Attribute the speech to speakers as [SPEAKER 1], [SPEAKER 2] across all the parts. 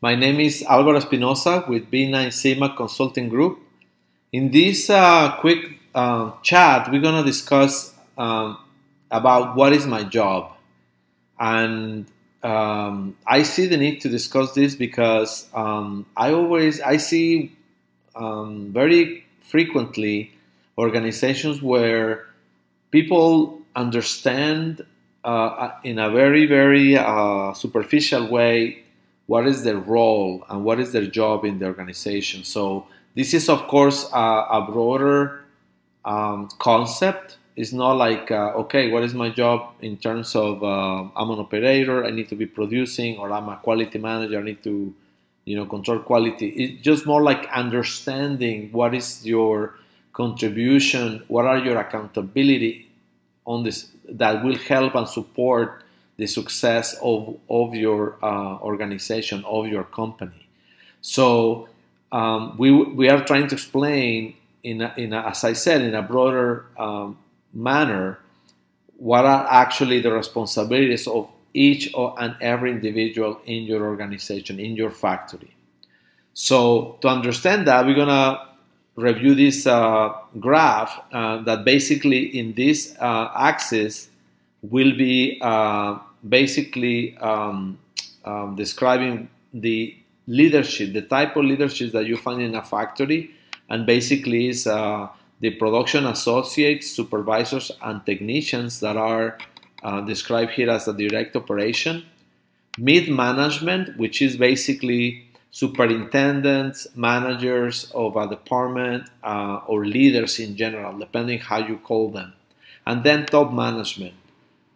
[SPEAKER 1] My name is Alvaro Espinosa with B9 Sigma Consulting Group. In this quick chat, we're going to discuss about what is my job. And I see the need to discuss this because I see very frequently organizations where people understand in a very superficial way what is their role and what is their job in the organization. So this is, of course, a broader concept. It's not like, okay, what is my job in terms of I'm an operator, I need to be producing, or I'm a quality manager, I need to, control quality. It's just more like understanding what is your contribution, what are your accountability on this that will help and support the success of your organization, of your company. So we are trying to explain as I said, in a broader manner, what are actually the responsibilities of each and every individual in your organization, in your factory. So to understand that, we're gonna review this graph that basically in this axis will be basically describing the leadership, the type of leadership that you find in a factory, and basically is the production associates, supervisors, and technicians that are described here as a direct operation. Mid-management, which is basically superintendents, managers of a department, or leaders in general, depending how you call them. And then top management.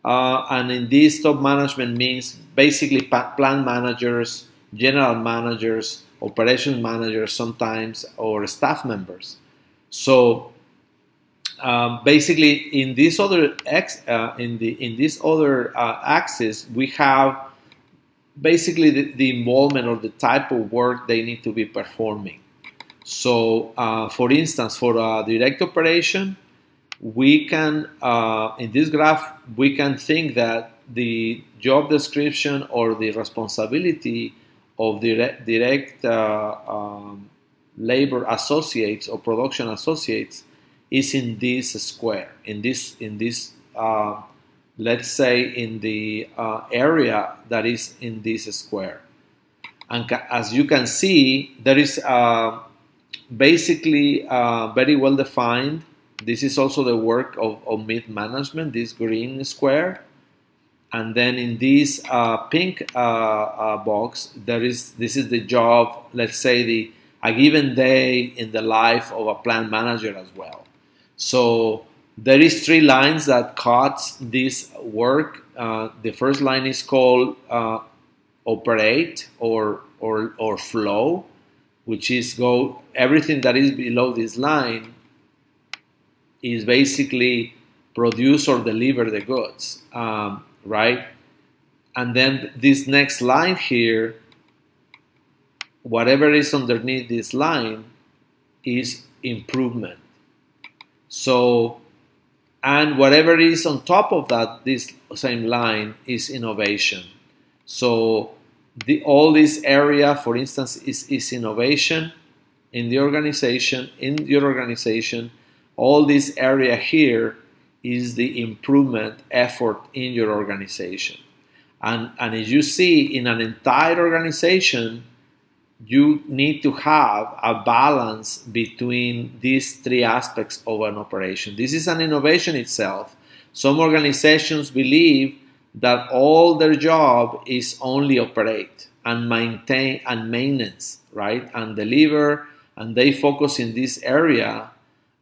[SPEAKER 1] And in this, top management means basically plant managers, general managers, operations managers sometimes, or staff members. So basically, in this other axis, we have basically the involvement or the type of work they need to be performing. So, for instance, for a direct operation, we can, in this graph, we can think that the job description or the responsibility of direct labor associates or production associates is in this square, in this let's say in the area that is in this square. And as you can see, there is basically very well defined. This is also the work of mid-management, this green square. And then in this pink box, this is the job, let's say a given day in the life of a plant manager as well. So there is 3 lines that cuts this work. The first line is called operate or flow, which is everything that is below this line is basically produce or deliver the goods, right? And then this next line here, whatever is underneath this line is improvement. So, and whatever is on top of that, this same line is innovation. So all this area, for instance, is innovation in the organization, in your organization. All this area here is the improvement effort in your organization. And as you see, in an entire organization, you need to have a balance between these 3 aspects of an operation. This is an innovation itself. Some organizations believe that all their job is only operate and maintain and maintenance, right? And deliver, and they focus in this area,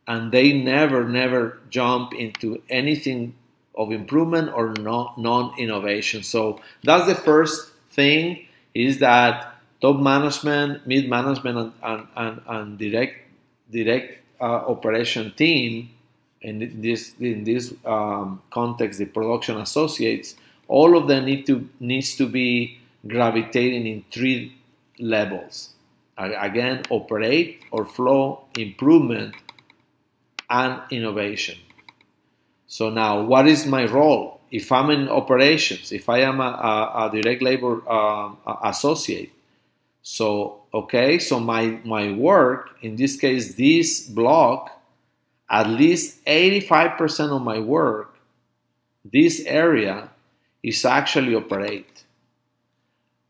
[SPEAKER 1] and they never jump into anything of improvement or non-innovation. So that's the first thing, is that top management, mid-management, and direct operation team, in this context, the production associates, all of them needs to be gravitating in 3 levels. Again, operate or flow, improvement, and innovation. So now, what is my role? If I'm in operations, if I am a direct labor associate, So, okay, so my work, in this case, this block, at least 85% of my work, this area, is actually operate.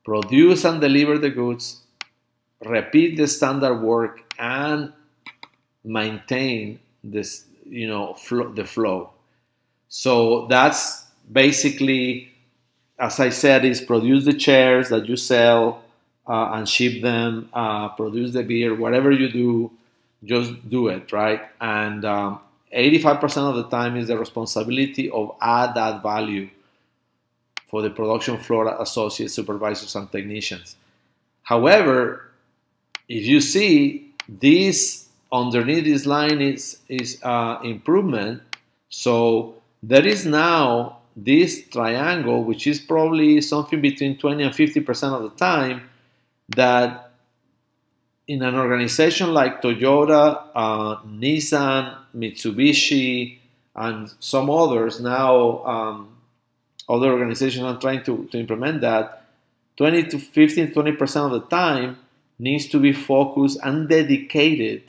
[SPEAKER 1] Produce and deliver the goods, repeat the standard work, and maintain this, the flow. So that's basically, as I said, is produce the chairs that you sell and ship them, produce the beer, whatever you do, just do it, right? And 85% of the time is the responsibility of add that value for the production floor associates, supervisors, and technicians. However, if you see this underneath this line is improvement, so there is now this triangle, which is probably something between 20 and 50% of the time, that in an organization like Toyota, Nissan, Mitsubishi, and some others now, other organizations are trying to implement that, 20 to 15, 20% of the time needs to be focused and dedicated,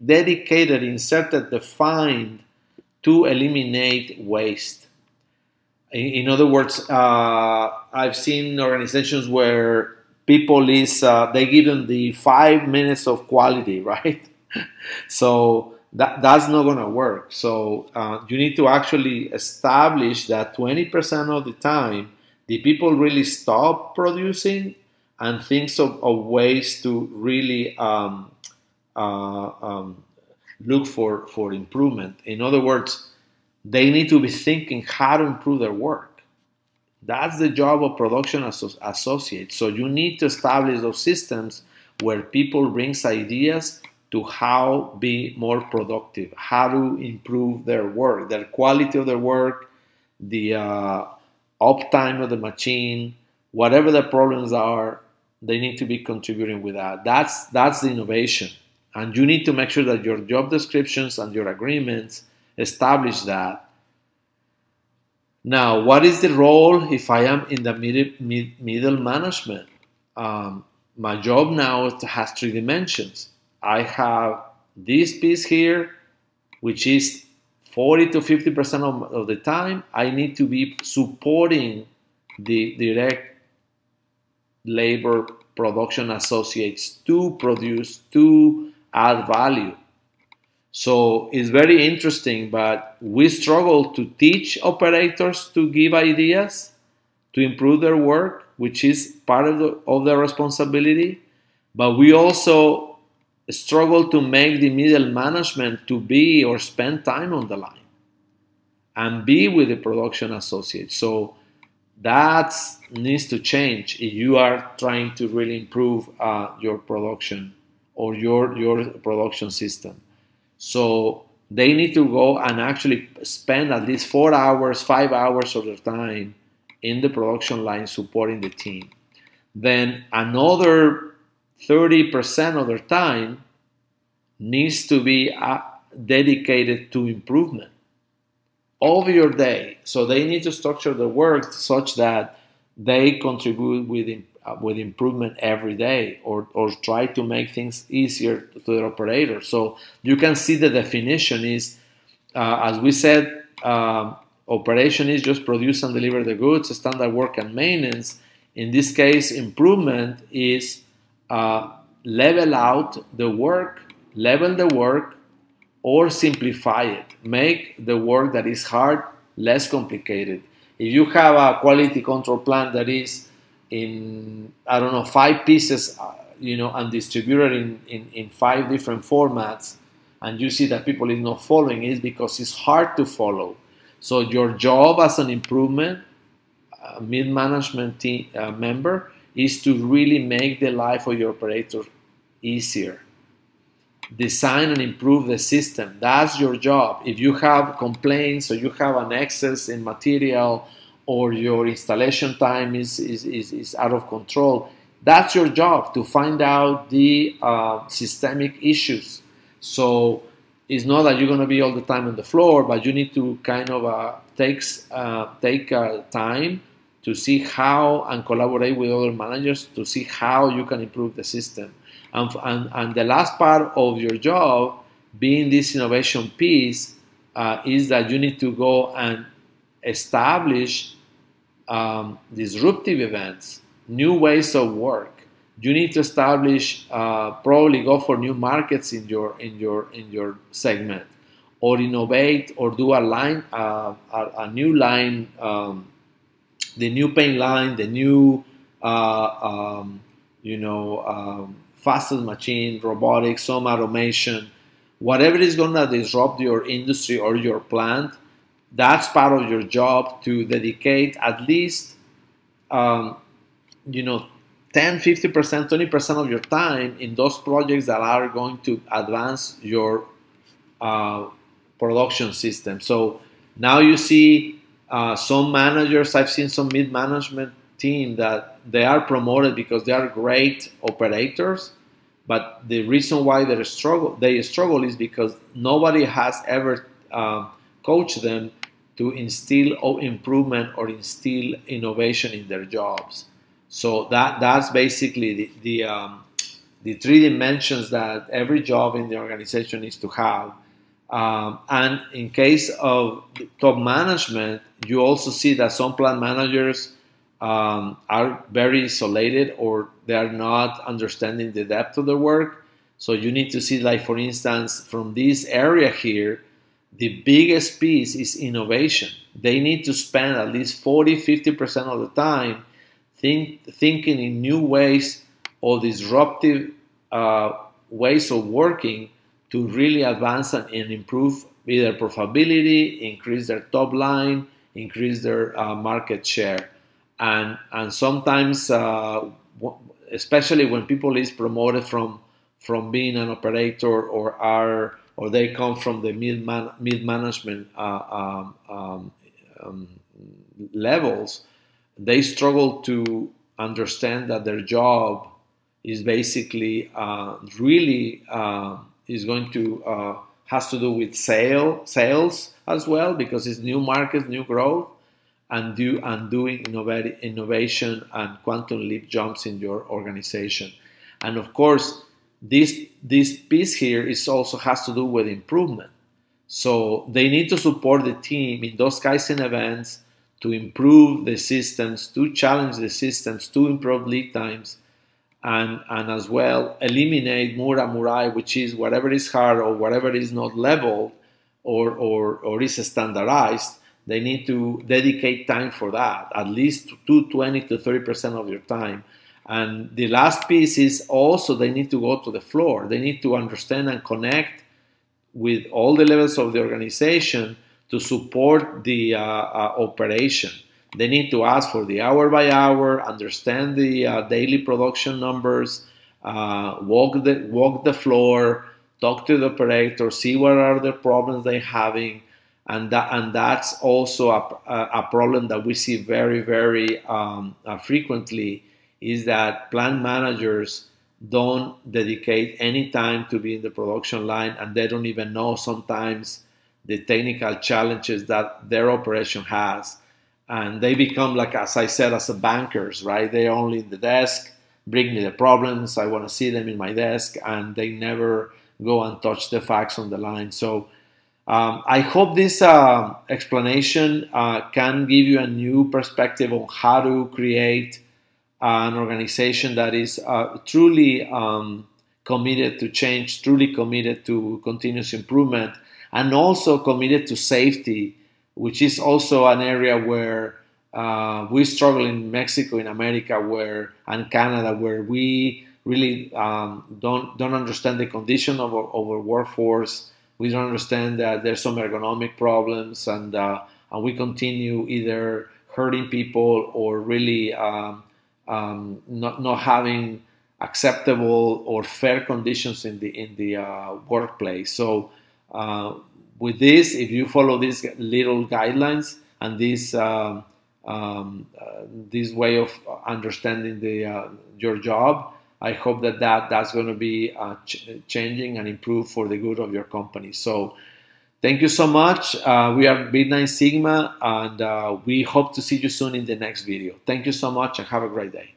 [SPEAKER 1] inserted, defined to eliminate waste. In other words, I've seen organizations where people they give them the 5 minutes of quality, right? So that's not going to work. So you need to actually establish that 20% of the time, the people really stop producing and thinks of ways to really look for improvement. In other words, they need to be thinking how to improve their work. That's the job of production associates. So you need to establish those systems where people bring ideas to how be more productive, how to improve their work, their quality of their work, the uptime of the machine, whatever the problems are, they need to be contributing with that. That's the innovation. And you need to make sure that your job descriptions and your agreements establish that. Now, what is the role if I am in the middle management? My job now has 3 dimensions. I have this piece here, which is 40 to 50% of the time. I need to be supporting the direct labor production associates to produce, to add value. So it's very interesting, but we struggle to teach operators to give ideas to improve their work, which is part of their responsibility. But we also struggle to make the middle management to be or spend time on the line and be with the production associates. So that needs to change if you are trying to really improve your production or your production system. So they need to go and actually spend at least 4 hours, 5 hours of their time in the production line supporting the team. Then another 30% of their time needs to be dedicated to improvement over your day. So they need to structure their work such that they contribute with improvement every day, or try to make things easier to the operator. So you can see the definition is, as we said, operation is just produce and deliver the goods, standard work and maintenance. In this case, improvement is level out the work, level the work, or simplify it. Make the work that is hard less complicated. If you have a quality control plan that is in, 5 pieces, and distributed in 5 different formats, and you see that people is not following, it is because it's hard to follow. So your job as an improvement mid-management team member is to really make the life of your operator easier. Design and improve the system. That's your job. If you have complaints or you have an excess in material or your installation time is out of control, that's your job, to find out the systemic issues. So it's not that you're going to be all the time on the floor, but you need to kind of take time to see how and collaborate with other managers to see how you can improve the system. And the last part of your job, being this innovation piece, is that you need to go and establish disruptive events, new ways of work. You need to establish, probably go for new markets in your segment, or innovate, or do a new line, the new paint line, the new fastest machine, robotics, some automation, whatever is going to disrupt your industry or your plant. That's part of your job, to dedicate at least 10, 50%, 20% of your time in those projects that are going to advance your production system. So now you see some managers, I've seen some mid-management team that they are promoted because they are great operators, but the reason why they struggle is because nobody has ever coached them to instill improvement or instill innovation in their jobs. So that's basically the three dimensions that every job in the organization needs to have. And in case of top management, you also see that some plant managers are very isolated, or they are not understanding the depth of the work. So you need to see, like, for instance, from this area here, the biggest piece is innovation. They need to spend at least 40-50% of the time thinking in new ways or disruptive ways of working to really advance and improve either profitability, increase their top line, increase their market share. And sometimes, especially when people is promoted from being an operator, or they come from the mid-management levels, they struggle to understand that their job is basically really is going to has to do with sales as well, because it's new markets, new growth, and doing innovation and quantum leap jumps in your organization. And of course, this piece here is also has to do with improvement. So they need to support the team in those Kaizen events to improve the systems, to challenge the systems, to improve lead times, and as well eliminate murai, which is whatever is hard or whatever is not leveled or is standardized. They need to dedicate time for that, at least 20 to 30% of your time. And the last piece is also they need to go to the floor. They need to understand and connect with all the levels of the organization to support the operation. They need to ask for the hour by hour, understand the daily production numbers, walk the floor, talk to the operator, see what are the problems they're having. And that's also a problem that we see very, very frequently, is that plant managers don't dedicate any time to be in the production line, and they don't even know sometimes the technical challenges that their operation has. And they become, like, as I said, as a bankers, right? They're only in the desk, bring me the problems, I want to see them in my desk, and they never go and touch the facts on the line. So I hope this explanation can give you a new perspective on how to create an organization that is truly committed to change, truly committed to continuous improvement, and also committed to safety, which is also an area where we struggle in Mexico, in America, and Canada, where we really don't understand the condition of our workforce. We don't understand that there's some ergonomic problems, and we continue either hurting people or really not having acceptable or fair conditions in the workplace. So with this, if you follow these little guidelines and this way of understanding your job, I hope that's going to be changing and improve for the good of your company. So Thank you so much. We are Big9 Sigma, and we hope to see you soon in the next video. Thank you so much, and have a great day.